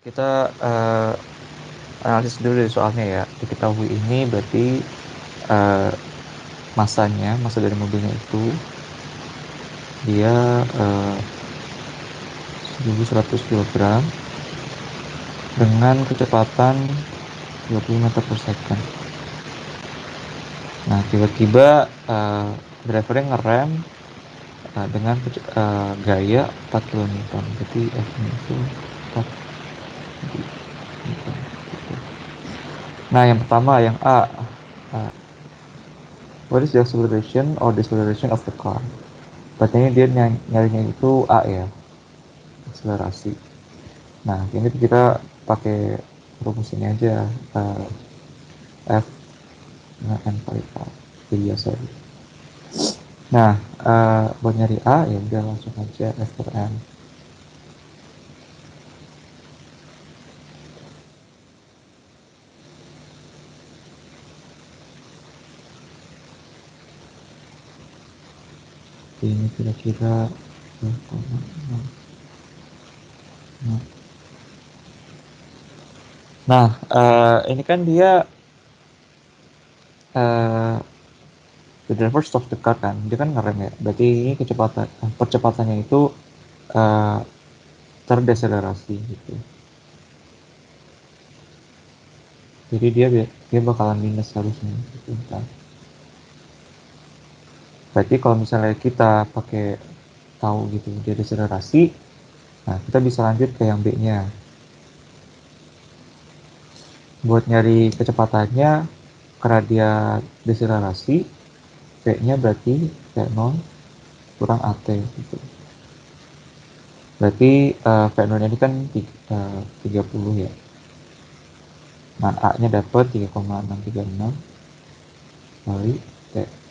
Kita analisis dulu dari soalnya ya. Diketahui ini berarti massa dari mobilnya itu dia 1.100 kg dengan kecepatan 20 meter per second. Nah, tiba-tiba drivernya ngerem dengan gaya 4 kN. Jadi F-nya itu 4 kN. Nah, yang pertama, yang A. What is the acceleration or deceleration of the car? Berarti dia nyarinya itu A ya, akselerasi. Nah, ini kita pakai rumus ini aja, F dengan N kali K. Jadi biasa. Nah, buat nyari A ya udah langsung aja F per N. Ini kira-kira 2,6. Nah, ini kan dia the driver stop the car kan, dia kan ngerem ya. Berarti ini percepatannya itu terdeselerasi gitu. Jadi dia bakalan minus harusnya gitu. Kan. Berarti kalau misalnya kita pakai tahu gitu dia deselerasi, nah kita bisa lanjut ke yang B-nya. Buat nyari kecepatannya, karena dia deselerasi, V-nya berarti V0 kurang AT gitu. Berarti V0 ini kan 30 ya. Nah, A-nya dapat 3,636 kali T.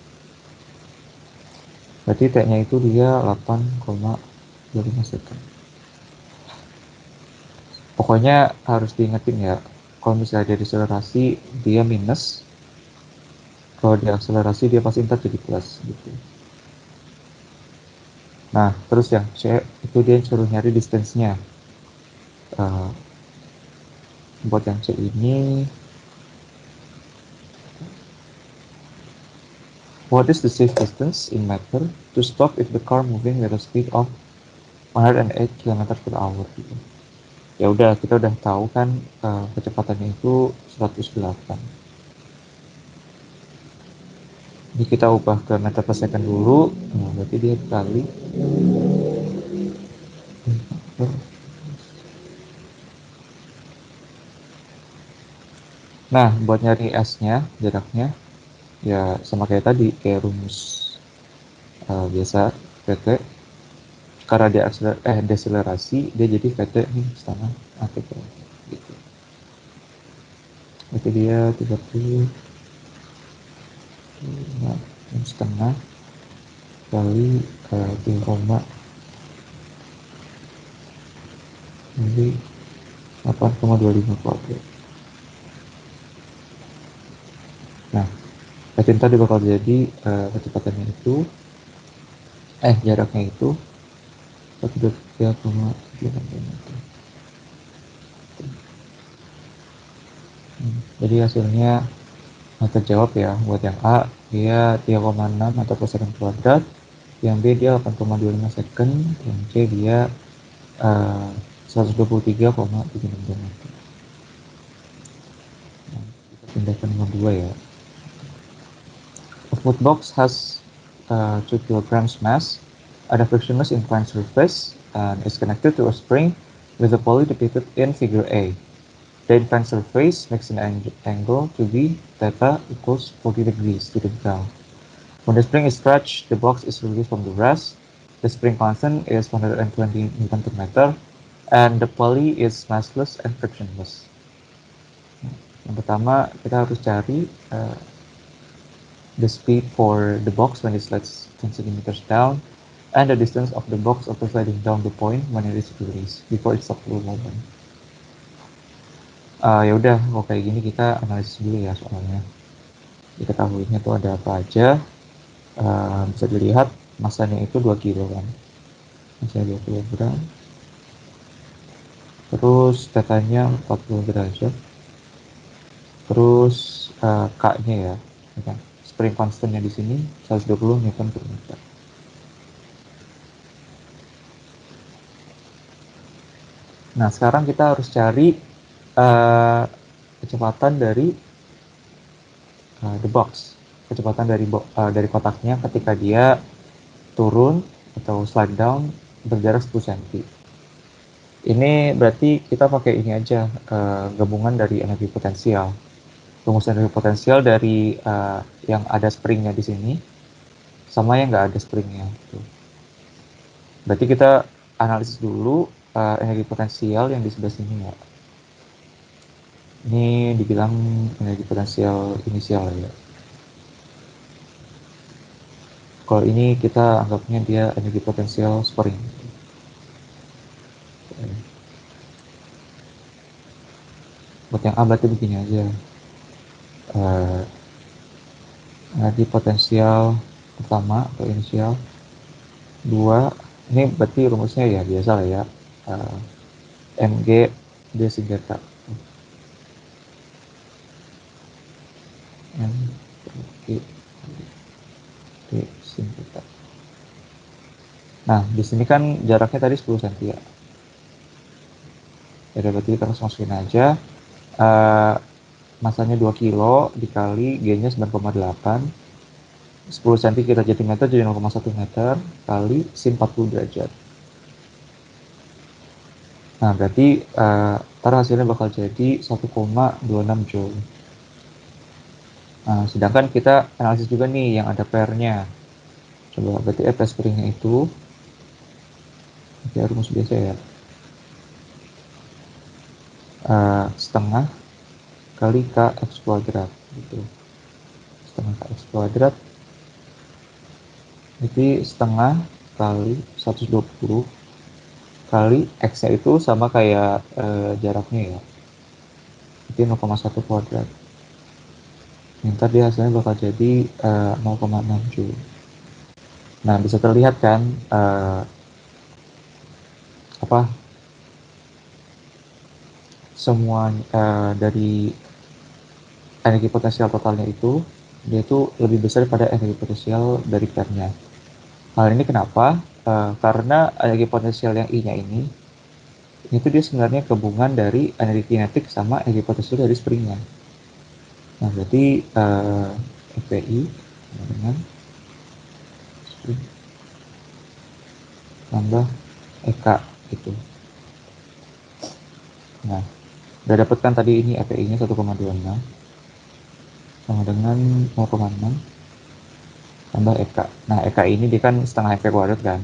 Berarti T-nya itu dia 8,25 second. Pokoknya harus diingetin ya, kalau misalnya dia deselerasi, dia minus. Kalau dia akselerasi, dia pasti ntar jadi plus gitu. Nah, terus yang C, itu dia suruh nyari distance-nya. Buat yang C ini, what is the safe distance in meter to stop if the car moving with a speed of 108 km per hour gitu. Ya udah, kita udah tahu kan kecepatannya itu 108. Jadi kita ubah ke meter per second dulu. Nah, berarti dia kali Nah, buat nyari S-nya, jaraknya, ya sama kayak tadi, kayak rumus biasa, VT. Karena dia deselerasi, dia jadi VT nih setengah ATK. Gitu. Berarti dia 30 setengah kali 3, jadi 8,25 kuadrat. Nah, berarti tadi bakal jadi kecepatannya itu, jaraknya itu 1,3,3 meter. Jadi hasilnya terjawab ya. Buat yang A, dia 3,6 meter per second kuadrat. Yang B, dia 8,25 second. Yang C, dia 123,32 meter. Nah, kita pindah ke nomor 2 ya. A foot box has 2 kilograms mass at a frictionless inclined surface and is connected to a spring with a pulley depicted in figure A. The inclined surface makes an angle to be theta equals 40 degrees to the ground. When the spring is stretched, the box is released from the rest. The spring constant is 120 Newton per meter, and the pulley is massless and frictionless. Yang pertama, kita harus cari the speed for the box when it slides 10 centimeters down, and the distance of the box after sliding down the point when it is released before it stops the movement. Ya udah, kalau kayak gini kita analisis dulu ya soalnya. Diketahuinya tuh ada apa aja. Bisa dilihat masanya itu 2 kilo kan, masanya 2 kilogram, terus tetanya 40 derajat, terus K-nya ya kan? Spring constantnya di sini 120 Newton per meter. Nah, sekarang kita harus cari kecepatan dari the box, kecepatan dari kotaknya ketika dia turun atau slide down berjarak 10 cm. Ini berarti kita pakai ini aja, gabungan dari energi potensial. Rumus energi potensial dari yang ada springnya di sini sama yang nggak ada springnya. Berarti kita analisis dulu energi potensial yang di sebelah sini ya. Ini dibilang energi potensial inisial ya. Kalau ini kita anggapnya dia energi potensial spring. Buat yang A berarti begini aja. Energi potensial pertama atau inisial 2, ini berarti rumusnya ya biasa lah ya. Mg D singkat K. Mg D singkat K. Nah, di sini kan jaraknya tadi 10 cm ya. Jadi berarti kita harus masukin aja masanya 2 kilo dikali G-nya 9,8, 10 cm kita jadi meter jadi 0,1 meter kali sin 40 derajat. Nah, berarti ntar hasilnya bakal jadi 1,26 joule. Nah, sedangkan kita analisis juga nih yang ada pair-nya. Coba berarti F spring-nya itu rumus biasa ya. Setengah kali Kx kuadrat gitu. Setengah Kx kuadrat jadi setengah kali 120 kali X-nya itu sama kayak jaraknya ya. Jadi 0,1 kuadrat. Ntar dia hasilnya bakal jadi 0,6 joule. Nah, bisa terlihat kan semua dari energi potensial totalnya itu dia itu lebih besar pada energi potensial dari pairnya. Hal ini kenapa? Karena energi potensial yang I-nya ini itu dia sebenarnya gabungan dari energi kinetik sama energi potensial dari springnya. Nah, berarti FPI dengan spring tambah EK gitu. Nah, udah dapet kan tadi ini FPI-nya 1,26 sama dengan 0,6 tambah EK. Nah, EK ini dia kan setengah MV kuadrat kan.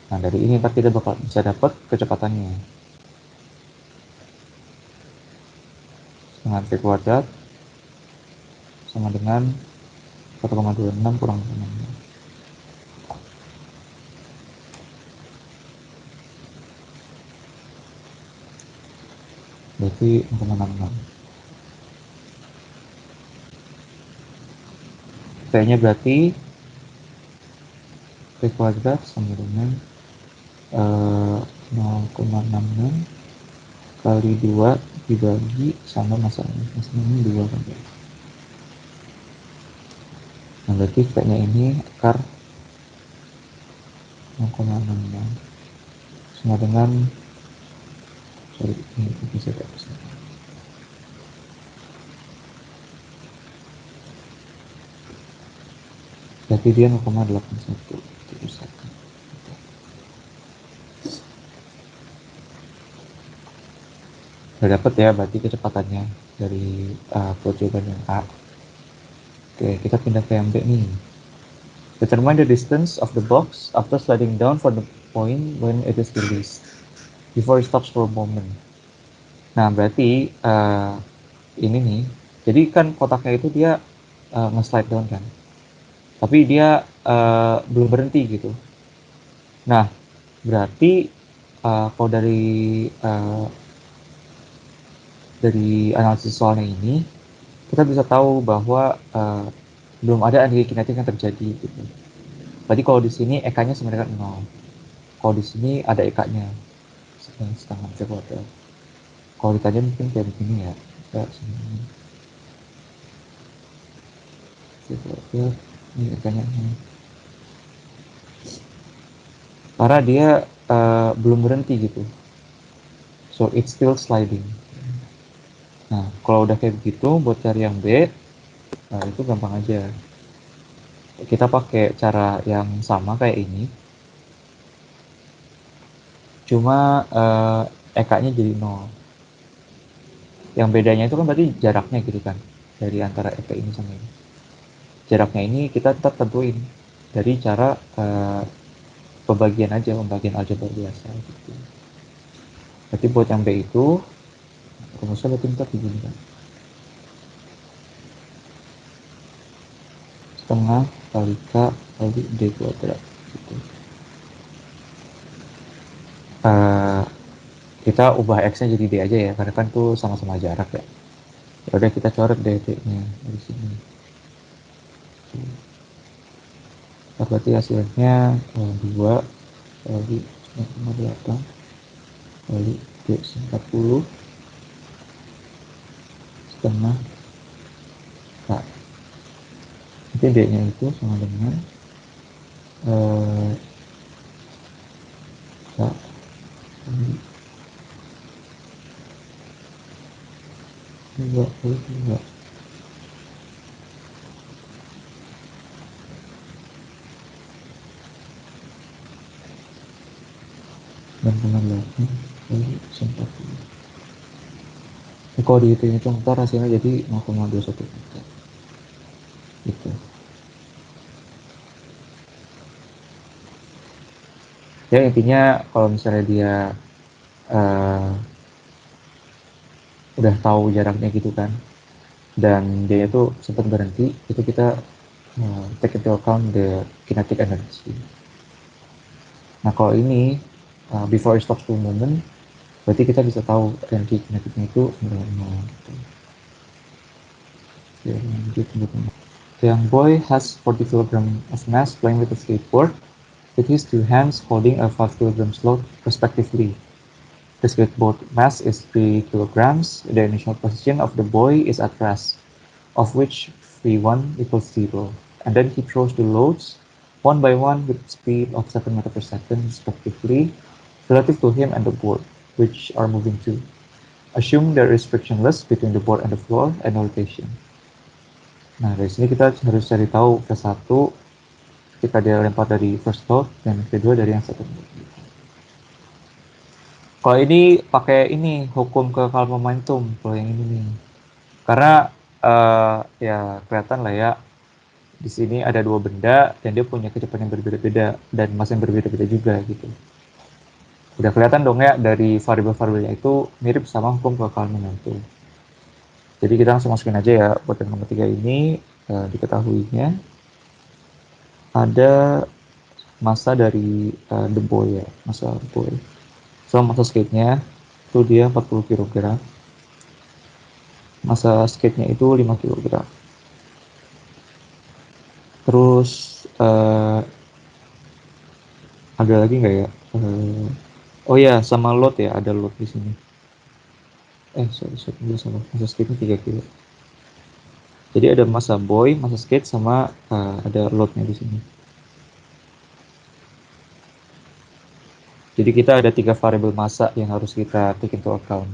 Nah, dari ini ntar kita bakal bisa dapat kecepatannya. Setengah MV kuadrat sama dengan 1,26 kurang 0,6. Berarti 0,66. P-nya berarti P kuadrat sama dengan 0,66 kali 2 dibagi sama masanya. Masanya 2 kan ya. Nah, berarti P-nya ini akar 0,66 sama dengan ini bisa tak bisa. Berarti dia 0,81 diusahakan. Udah dapet ya berarti kecepatannya dari jawaban yang A. Oke, kita pindah ke yang B nih. Determine the distance of the box after sliding down from the point when it is released before it stops for a moment. Nah, berarti ini nih. Jadi kan kotaknya itu dia nge-slide down kan. Tapi dia belum berhenti gitu. Nah, berarti kalau dari analisis soalnya ini kita bisa tahu bahwa belum ada energi kinetik yang terjadi gitu. Berarti kalau di sini EK-nya sebenarnya kan 0. Kalau di sini ada EK-nya setengah meter kuadrat. Kalau ditanya mungkin kayak begini ya. Kayak sini. Kuadrat. Ini EK-nya. Karena dia belum berhenti gitu. So it's still sliding. Nah, kalau udah kayak begitu, buat cari yang B, nah itu gampang aja. Kita pakai cara yang sama kayak ini, cuma EK-nya jadi 0. Yang bedanya itu kan berarti jaraknya gitu kan, dari antara EK ini sama ini. Jaraknya ini kita tetap tentuin dari cara pembagian aja, pembagian aljabar biasa gitu. Berarti buat yang B itu, rumusnya berarti kita begini kan. Setengah kali K kali D kuadrat gitu. Uh, kita ubah X-nya jadi D aja ya, karena kan tuh sama-sama jarak ya. Udah kita coret deh D-nya dari sini. Berarti hasilnya 2 kali 9,8 kali D 40 setengah K. Nanti D-nya itu sama dengan K kali 2 kali 2 9,8 kali 40. Kalau dihitung-hitung ntar hasilnya jadi 0,21 meter gitu. Ya intinya kalau misalnya dia udah tahu jaraknya gitu kan, dan dia itu sempat berhenti, itu kita take into account the kinetic energy. Nah kalau ini before it stops to moment, berarti kita bisa tahu energi kinetiknya itu sebenarnya 0 gitu. Ya, lanjut. The young boy has 40 kg of mass playing with a skateboard with his two hands holding a 5 kg load respectively. The skateboard mass is 3 kilograms. The initial position of the boy is at rest, of which V1 equals 0. And then he throws the loads one by one with speed of 7 meters per second respectively, relative to him and the board, which are moving too. Assume there is frictionless between the board and the floor and no rotation. Nah, dari sini kita harus cari tahu V1 ketika dia lempar dari first load dan kedua dari yang second load. Kalau ini pakai ini hukum kekal momentum kalau yang ini nih. Karena ya kelihatan lah ya di sini ada dua benda dan dia punya kecepatan yang berbeda-beda dan massa yang berbeda-beda juga gitu. Udah kelihatan dong ya dari variabel-variabelnya itu mirip sama hukum kekal momentum. Jadi kita langsung masukin aja ya buat yang nomor 3 ini diketahuinya ada massa dari the boy ya, massa boy. So massa skate-nya itu dia 40 kg. Massa skate-nya itu 5 kg. Terus ada lagi nggak ya? Oh ya, sama load ya, ada load di sini. Sorry, sama massa skate-nya 3 kg. Jadi ada massa boy, massa skate sama ada load-nya di sini. Jadi kita ada 3 variabel massa yang harus kita take into account.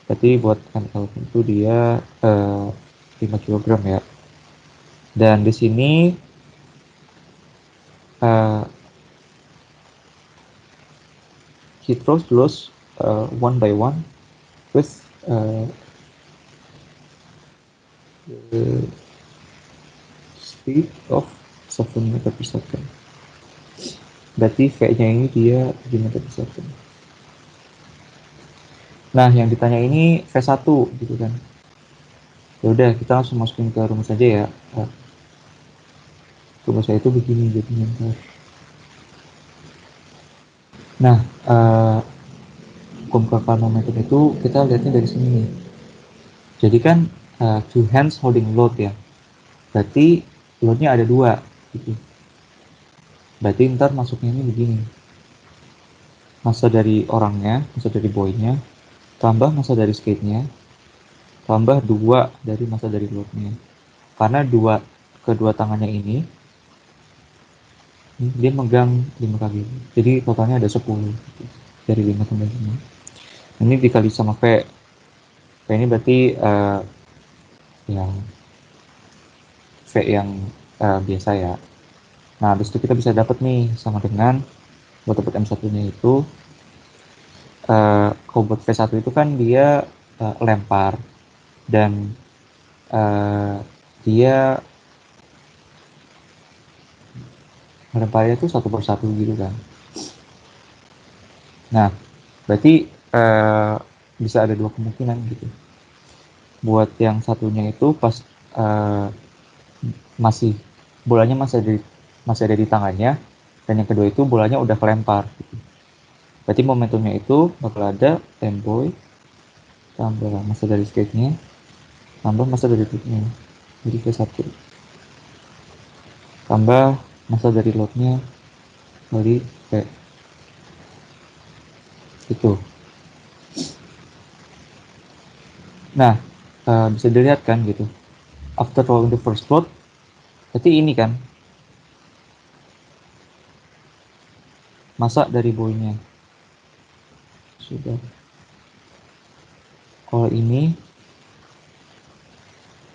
Berarti buat anak itu dia 5 kg ya. Dan di sini he throws the loads one by one with the speed of 7 meter per second. Berarti V-nya ini dia 7 meter per second. Nah, yang ditanya ini V1 gitu kan. Ya udah, kita langsung masukin ke rumus aja ya. Rumus saya itu begini jadinya. Nah, hukum kekal momentum itu kita lihatnya dari sini nih. Jadi kan two hands holding load ya. Berarti loadnya ada 2 gitu. Berarti ntar masuknya ini begini. Masa dari orangnya, masa dari boynya, tambah masa dari skate-nya, tambah 2 dari masa dari load-nya. Karena kedua tangannya ini dia megang 5 kaki. Jadi totalnya ada 10 dari 5 tambah 5. Ini dikali sama V. V ini berarti yang V yang biasa ya. Nah, habis itu kita bisa dapat nih sama dengan buat dapat M1-nya itu kalau buat V1 itu kan dia lempar dan dia melemparnya tuh satu persatu gitu kan. Nah, berarti bisa ada 2 kemungkinan gitu. Buat yang satunya itu pas masih bolanya masih ada di tangannya, dan yang kedua itu bolanya udah kelempar gitu. Berarti momentumnya itu bakal ada tempo tambah masa dari skate-nya tambah masa dari load-nya, jadi V1 tambah masa dari load-nya kali V itu. Nah, bisa dilihat kan gitu, after rolling the first load berarti ini kan masa dari boynya sudah. Kalau ini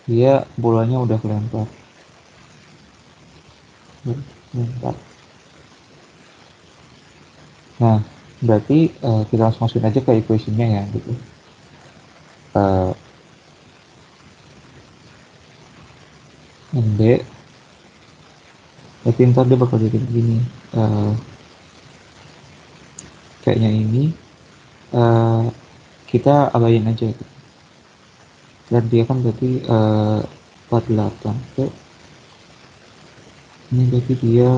dia bolanya udah kelempar. Nah, berarti kita langsung masukin aja ke equation-nya ya gitu. MB berarti ntar dia bakal jadi begini. Kayaknya ini kita abain aja gitu. Dan dia kan berarti 48. Ini berarti dia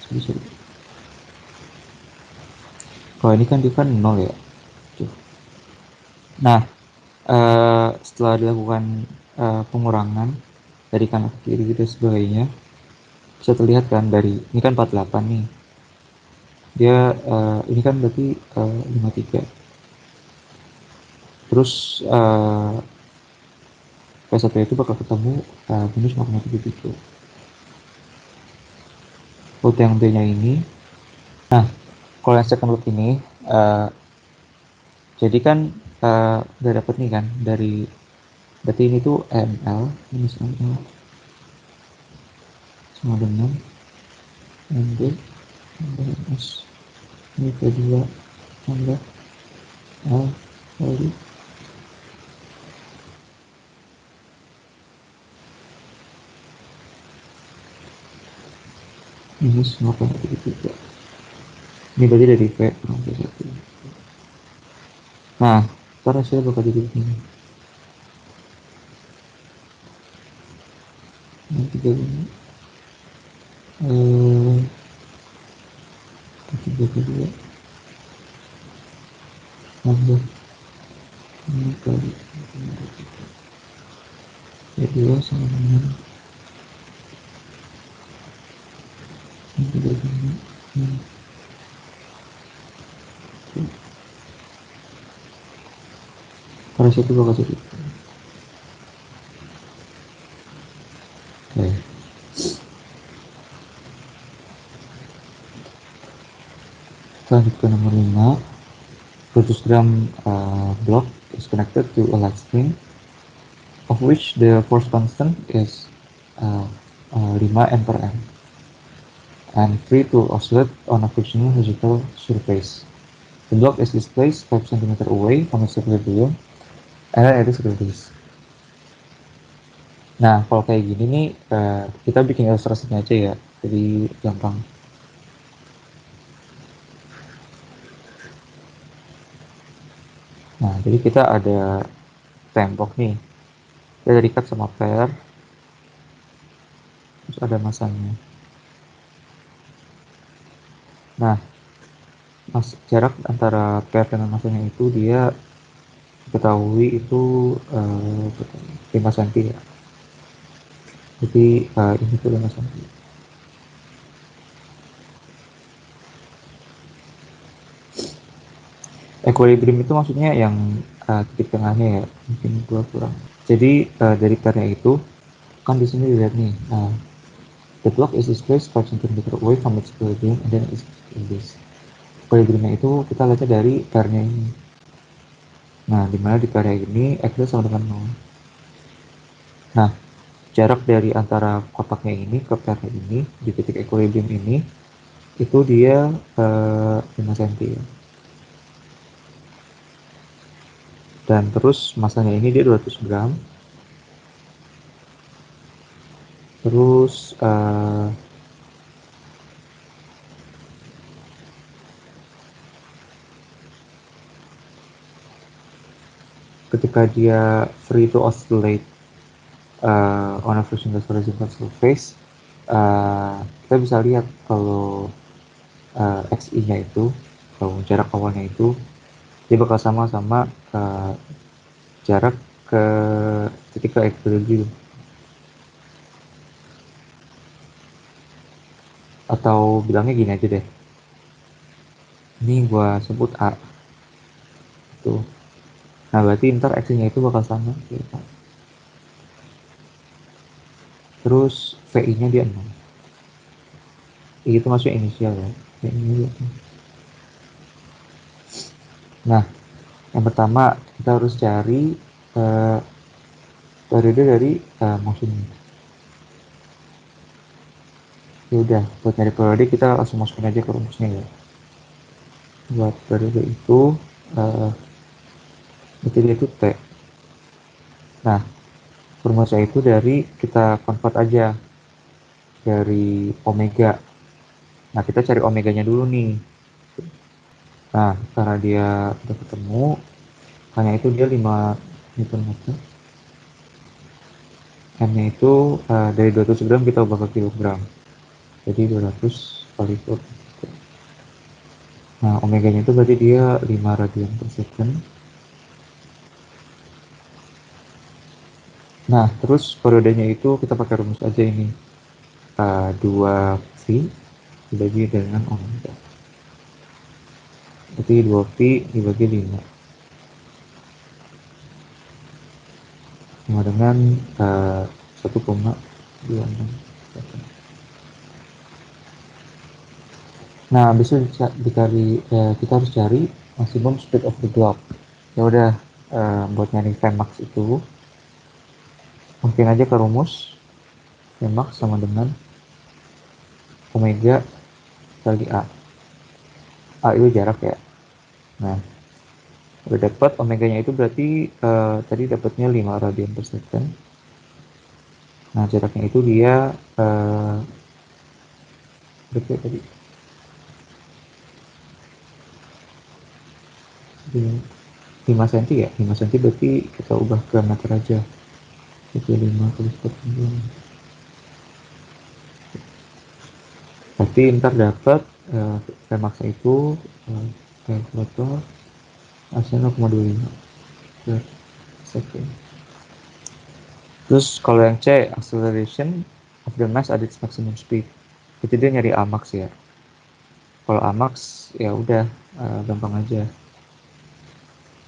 sorry. Kalau ini kan dia kan 0 ya. Tuh. Nah, setelah dilakukan pengurangan dari kanan ke kiri dan sebagainya, bisa terlihat kan dari ini kan 48 nih. Dia ini kan berarti 53. Terus P1 itu bakal ketemu minus 0,73. Load yang D-nya ini. Nah, kalau yang second load ini jadi kan udah dapet nih kan dari berarti ini tuh ML minus ML sama dengan MB tambah MS ini kedua tambah L kali minus 0,73. Ini berarti dari V kurang V1. Nah, ntar hasilnya bakal jadi begini. Yang 3 kedua tambah ini kali kedua sama dengan yang 35 yang pada satu bakal jadi. Oke. Lanjut ke nomor 5. Produce gram block is connected to a light string of which the force constant is 5 M per M and free to oscillate on a frictional horizontal surface. The block is displaced 5 cm away from its equilibrium and it is released. Nah, kalau kayak gini nih, kita bikin ilustrasinya aja ya, jadi gampang. Nah, jadi kita ada tembok nih, kita terikat sama pair, terus ada masanya. Nah, jarak antara pair dengan masanya itu dia diketahui itu 5 cm ya. Jadi ini tuh 5 cm. Equilibrium itu maksudnya yang titik tengahnya ya, mungkin gua kurang. Jadi dari pairnya itu kan di sini dilihat nih, the block is displaced 5 cm away from its equilibrium and then is in this. Equilibriumnya itu kita lihatnya dari pairnya ini. Nah, dimana di pairnya ini x sama dengan 0. Nah, jarak dari antara kotaknya ini ke pairnya ini di titik equilibrium ini itu dia 5 cm ya. Dan terus masanya ini dia 200 gram. Terus ketika dia free to oscillate on a frictionless horizontal surface, kita bisa lihat kalau XI-nya itu, kalau jarak awalnya itu, dia bakal sama-sama jarak ke titik ke equilibrium. Atau bilangnya gini aja deh. Ini gua sebut A. Tuh. Nah, berarti ntar X-nya itu bakal sama. Terus VI-nya dia 6. I itu maksudnya inisial ya. Nah, yang pertama kita harus cari periode dari motion. Ya udah, buat nyari periode kita langsung masukin aja ke rumusnya ya. Buat periode itu itu dia itu T. Nah, rumusnya itu dari kita convert aja dari omega. Nah, kita cari omeganya dulu nih. Nah, karena dia udah ketemu, hanya itu dia 5 Newton meter. M-nya itu dari 200 gram kita ubah ke kilogram. Jadi 200 kali 4. Nah, omeganya itu berarti dia 5 radian per second. Nah, terus periodenya itu kita pakai rumus aja ini. 2V dibagi dengan omega. Jadi 2V dibagi 5. Sama dengan 1,26. Nah, habis itu kita harus cari maksimum speed of the block. Ya udah, buat nyari Vmax itu mungkin aja ke rumus Vmax sama dengan omega kali A. A itu jarak ya. Nah, udah dapat omeganya itu berarti tadi dapatnya 5 radian per second. Nah, jaraknya itu dia berapa tadi? 5 cm ya? 5 cm berarti kita ubah ke meter aja. Itu 5 kali 10. Berarti ntar dapat Vmax itu kalkulator hasilnya 0,25 per second. Terus kalau yang C, acceleration of the mass at its maximum speed. Itu dia nyari Amax ya. Kalau Amax ya udah gampang aja.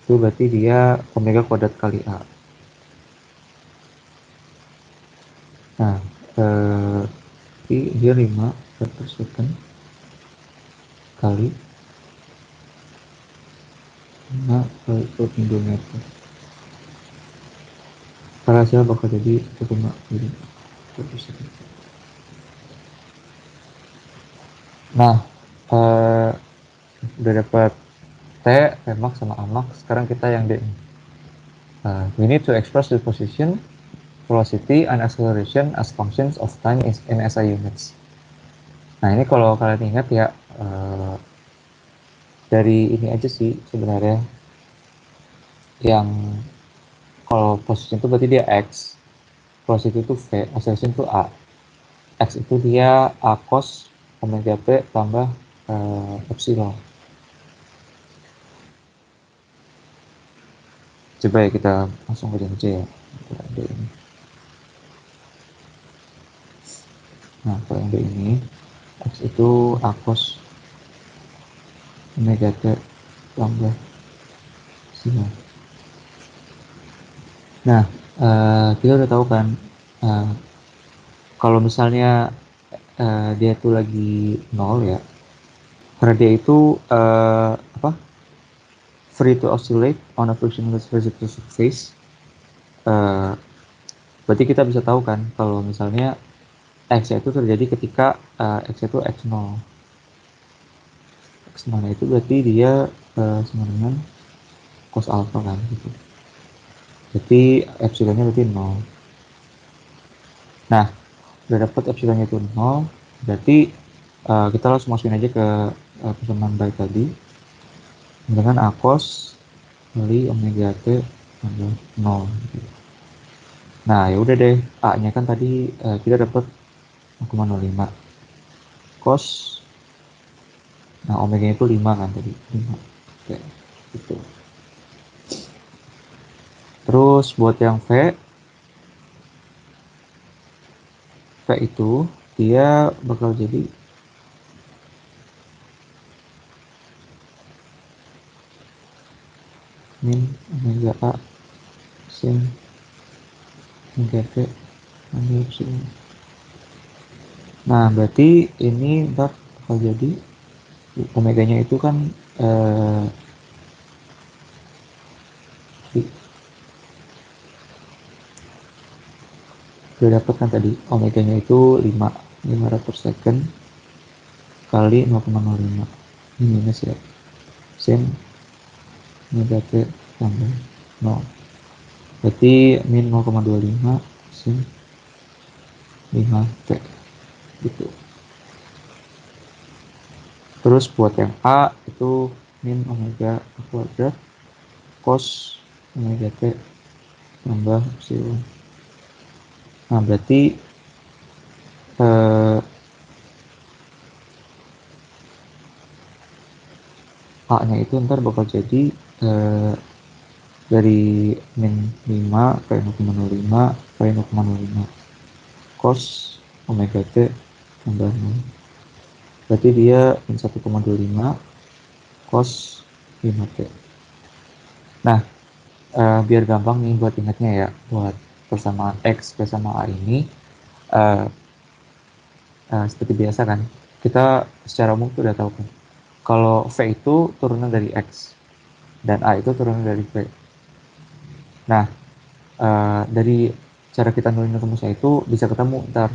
Itu berarti dia omega kuadrat kali A. Nah, dia 5 per second kali 5 kali 10 meter. Hasilnya bakal jadi 1,5 per second. Nah, udah dapat T, Vmax sama Amax. Sekarang kita yang D. We need to express the position, velocity, and acceleration as functions of time in SI units. Nah, ini kalau kalian ingat ya, dari ini aja sih sebenarnya. Yang kalau position itu berarti dia X, velocity itu V, acceleration itu A. X itu dia A cos omega T tambah epsilon. Coba ya kita langsung kerjain aja ya. Nah, kalau yang D ini, X itu A cos omega T tambah Nah, kita udah tahu kan, uh, kalau misalnya dia tuh lagi nol ya, karena dia itu apa, free to oscillate on a frictionless vertical surface. uh, Berarti kita bisa tahu kan kalau misalnya x itu terjadi ketika x itu x0. X0 itu berarti dia sama dengan cos alpha kan gitu. Jadi epsilonnya berarti 0. Nah, udah dapat epsilonnya itu 0, berarti kita langsung masukin aja ke pesanan baik tadi dengan a cos kali omega t tambah 0. Nah, ya udah deh, a-nya kan tadi kita dapat 0,05 cos. Nah, omega itu 5 kan tadi, 5. Oke, gitu. Terus buat yang V itu dia bakal jadi min omega A sin omega T ambil epsilon. Nah, berarti ini ntar bakal jadi omeganya itu kan eh, udah dapat kan tadi omeganya itu 5 rad per second kali 0,05. Ini minus ya, sin omega T tambah 0. Berarti min 0,25 sin 5T gitu. Terus buat yang A itu min omega kuadrat cos omega T tambah epsilon. Nah, berarti A-nya itu ntar bakal jadi dari min 5 ke 0,05 ke 0,05 cos omega T tambah 0. Berarti dia min 1,25 cos 5T. Nah, biar gampang nih buat ingatnya ya, buat persamaan X bersama A ini, seperti biasa kan, kita secara umum tuh udah tahu kan, kalau V itu turunan dari X, dan A itu turunan dari V. Nah, dari cara kita nulin rumusnya itu bisa ketemu ntar.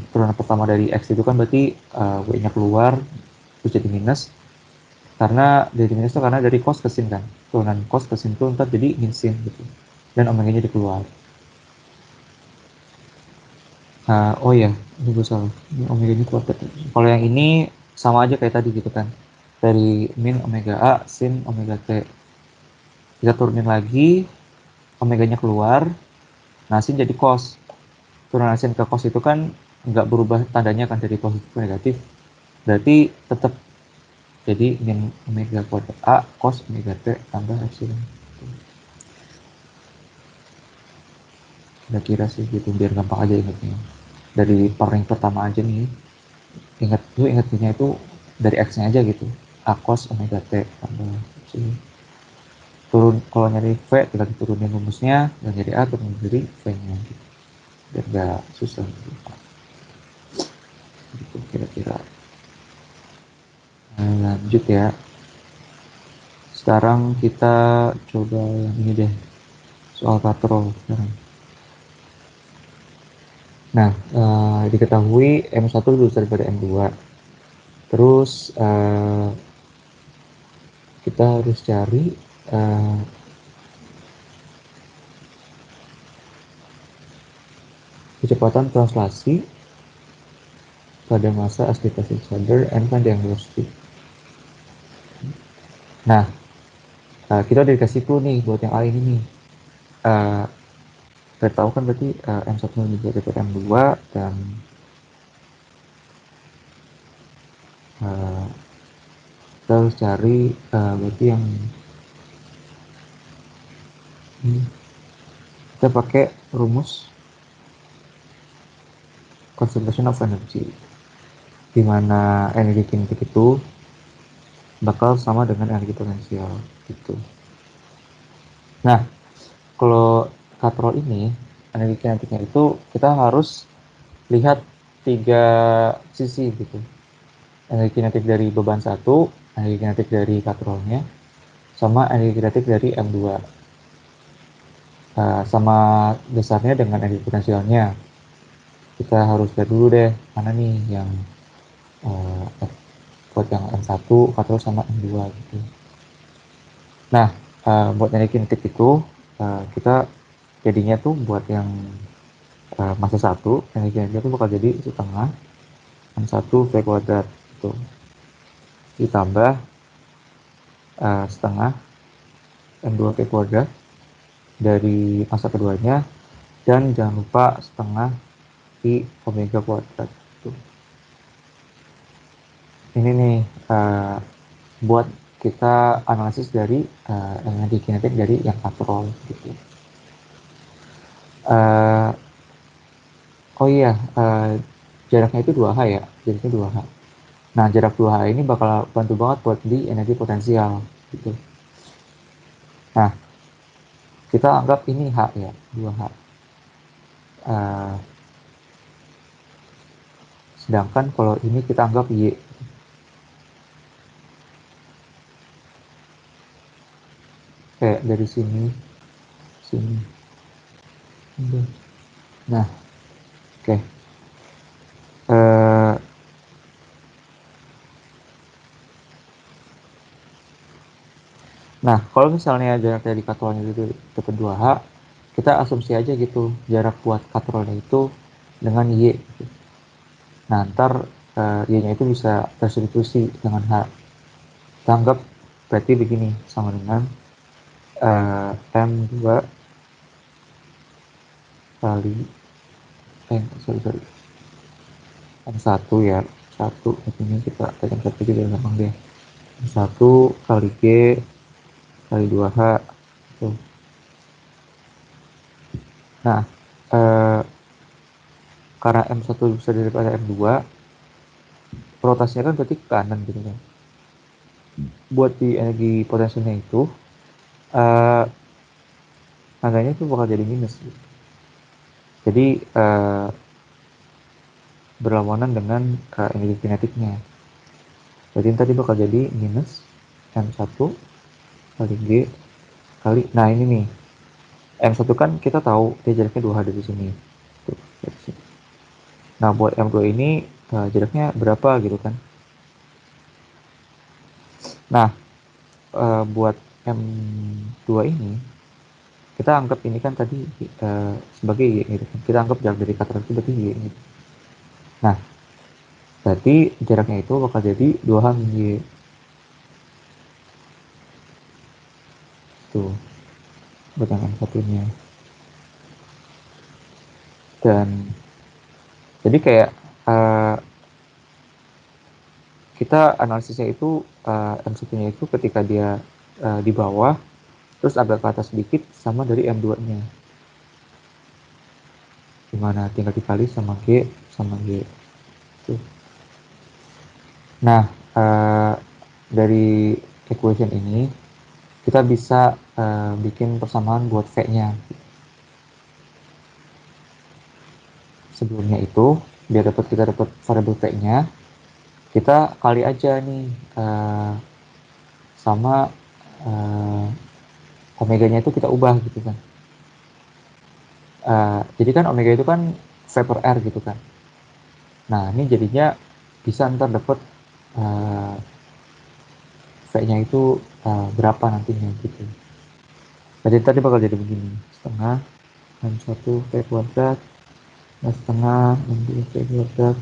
Turunan pertama dari X itu kan berarti W-nya keluar, terus jadi minus. Karena dari minus itu karena dari cos ke sin kan. Turunan cos ke sin itu ntar jadi min sin gitu. Dan omega-nya dikeluar. Oh iya, ini gue salah. Ini omega-nya keluar. Kalau yang ini sama aja kayak tadi gitu kan. Dari min omega A sin omega T. Kita turunin lagi, omeganya keluar, nah sin jadi cos. Turunan sin ke cos itu kan nggak berubah tandanya kan dari positif ke negatif. Berarti tetap jadi min omega kuadrat A cos omega T tambah epsilon. Kira-kira sih gitu, biar gampang aja ingetnya. Dari part yang pertama aja nih, ingatnya itu dari X-nya aja gitu. A cos omega T tambah epsilon. Kalau nyari V tinggal diturunin rumusnya, dan nyari A turun dari V-nya gitu. Biar gak susah gitu. Gitu kira-kira. Nah, lanjut ya. Sekarang kita coba yang ini deh, soal katrol sekarang. Nah, diketahui M1 lebih besar daripada M2. Terus kita harus cari kecepatan translasi pada masa as each other and find the angular speed. Nah, kita udah dikasih clue nih buat yang A ini nih. Kita tahu kan berarti M1 lebih besar daripada M2, dan kita harus cari berarti yang ini. Kita pakai rumus conservation of energy, di mana energi kinetik itu bakal sama dengan energi potensial gitu. Nah, kalau katrol ini energi kinetiknya itu kita harus lihat 3 sisi gitu. Energi kinetik dari beban 1, energi kinetik dari katrolnya, sama energi kinetik dari M2. Sama besarnya dengan energi potensialnya. Kita harus lihat dulu deh mana nih yang uh, buat yang M1 katrol sama M2 gitu. Nah, buat energi kinetik itu kita jadinya tuh buat yang massa 1, energi kinetiknya itu bakal jadi setengah M1 V kuadrat itu ditambah setengah M2 V kuadrat dari massa keduanya, dan jangan lupa setengah I omega kuadrat. Tuh. Ini nih buat kita analisis dari energi kinetik dari yang katrol gitu. Oh iya, jaraknya itu 2H ya, jaraknya 2H. Nah, jarak 2H ini bakal bantu banget buat di energi potensial gitu. Nah, kita anggap ini H ya, 2H. Sedangkan kalau ini kita anggap Y. Kayak dari sini, sini. Nah, oke. Nah, kalau misalnya jarak dari katrolnya itu dapat 2H, kita asumsi aja gitu, jarak buat katrolnya itu dengan Y. Gitu. Nah, ntar Y-nya itu bisa tersubstitusi dengan H. Kita anggap berarti begini, sama dengan M2 kali, sorry, M1 ya, 1, ini kita tekan 1 juga gampang deh. M1 kali G kali 2H. Tuh. Nah, karena M1 bisa daripada M2, rotasinya kan berarti ke kanan gitu kan. Buat di energi potensinya itu, angkanya itu bakal jadi minus. Gitu. Jadi, berlawanan dengan energi kinetiknya. Jadi tadi bakal jadi minus M1 kali G kali, nah ini nih, M1 kan kita tahu dia jaraknya 2H dari sini. Tuh, dari sini. Nah, buat M2 ini jaraknya berapa gitu kan. Nah, buat M2 ini kita anggap ini kan tadi sebagai Y gitu kan. Kita anggap jarak dari katrol itu berarti Y gitu. Nah, berarti jaraknya itu bakal jadi 2H min Y. Tuh, buat yang M1-nya. Dan jadi kayak kita analisisnya itu M1-nya itu ketika dia di bawah, terus agak ke atas sedikit sama dari M2-nya. Dimana tinggal dikali sama G sama G. Tuh. Nah, dari equation ini kita bisa bikin persamaan buat V-nya. Sebelumnya itu, biar kita dapat variabel V-nya, kita kali aja nih sama omega-nya itu kita ubah gitu kan. Jadi kan omega itu kan V per R gitu kan. Nah, ini jadinya bisa ntar dapat V-nya itu berapa nantinya gitu. Jadi tadi bakal jadi begini, setengah M1 V kuadrat, setengah M2 V kuadrat,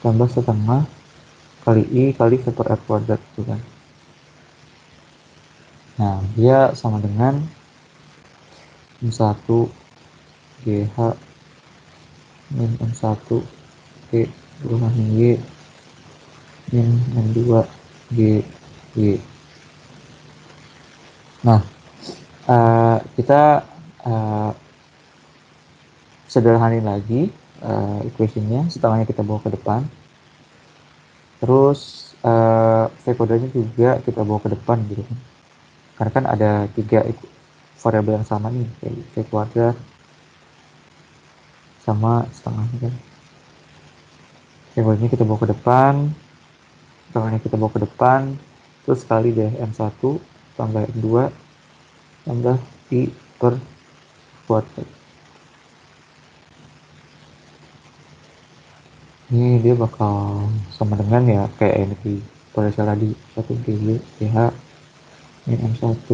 tambah setengah kali I kali V per R kuadrat gitu kan. Nah, dia sama dengan M1 GH min M1 G kurang Y min M2 G Y. Nah, kita sederhanin lagi equationnya, setengahnya kita bawa ke depan. Terus V kodenya juga kita bawa ke depan gitu kan. Karena kan ada 3 variabel yang sama nih, kayak V kuadrat sama setengahnya kan. V kodenya kita bawa ke depan, setengahnya kita bawa ke depan, terus kali deh M1 tambah M2 tambah I per kuadrat. Ini dia bakal sama dengan ya kayak yang di potensial tadi, 1 GY GH min M1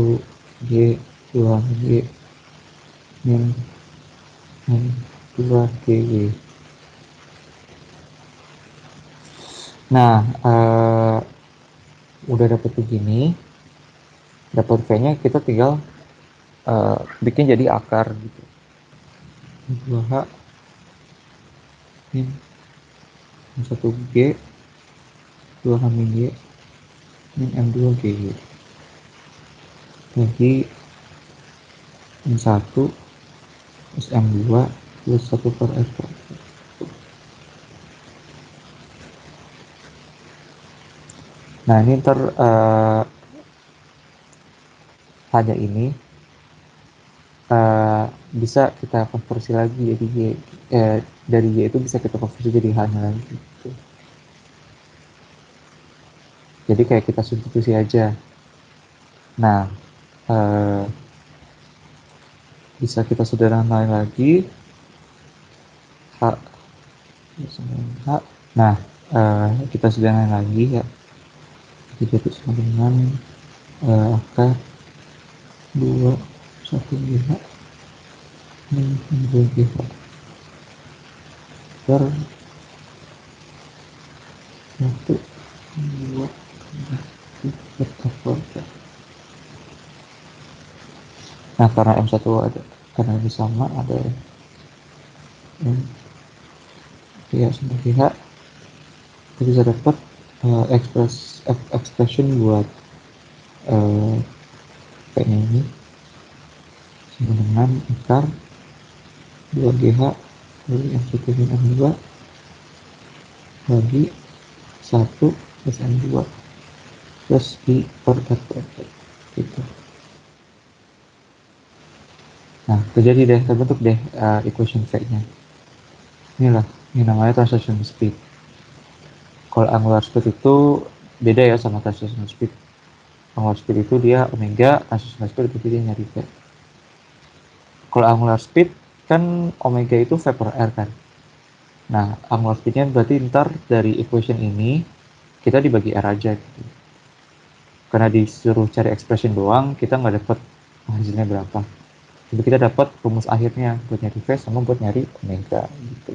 G 2 G min M2 GY. Nah, udah dapet begini, dapat V-nya kita tinggal bikin jadi akar gitu. 2H min M1 G 2H min Y min M2 GY. Jadi M1 plus M2 plus 1 per F. Nah, ini ntar hanya ini bisa kita konversi lagi jadi Y, dari Y itu bisa kita konversi jadi H-nya lagi gitu. Jadi kayak kita substitusi aja. Nah, bisa kita sederhanain lagi H sama H. Nah, kita sederhanain lagi ya. Jadi itu sama dengan akar 2 1 GH min 2 GH per 1 2 per akar. Nah, karena M1 ada, karena ini sama ada M ya sama GH, kita bisa dapat expression buat kayaknya ini sama dengan akar 2GH dari M1 min M2 bagi 1 plus M2 plus I per R gitu. Nah, terjadi deh, terbentuk deh equation V-nya. Inilah, ini namanya translation speed. Kalau angular speed itu beda ya sama translation speed. Angular speed itu dia omega, translation speed itu dia nyari V. Kalau angular speed kan omega itu V per R kan. Nah, angular speednya berarti ntar dari equation ini kita dibagi R aja gitu. Karena disuruh cari expression doang, kita nggak dapat hasilnya berapa. Jadi kita dapat rumus akhirnya buat nyari V sama buat nyari omega gitu.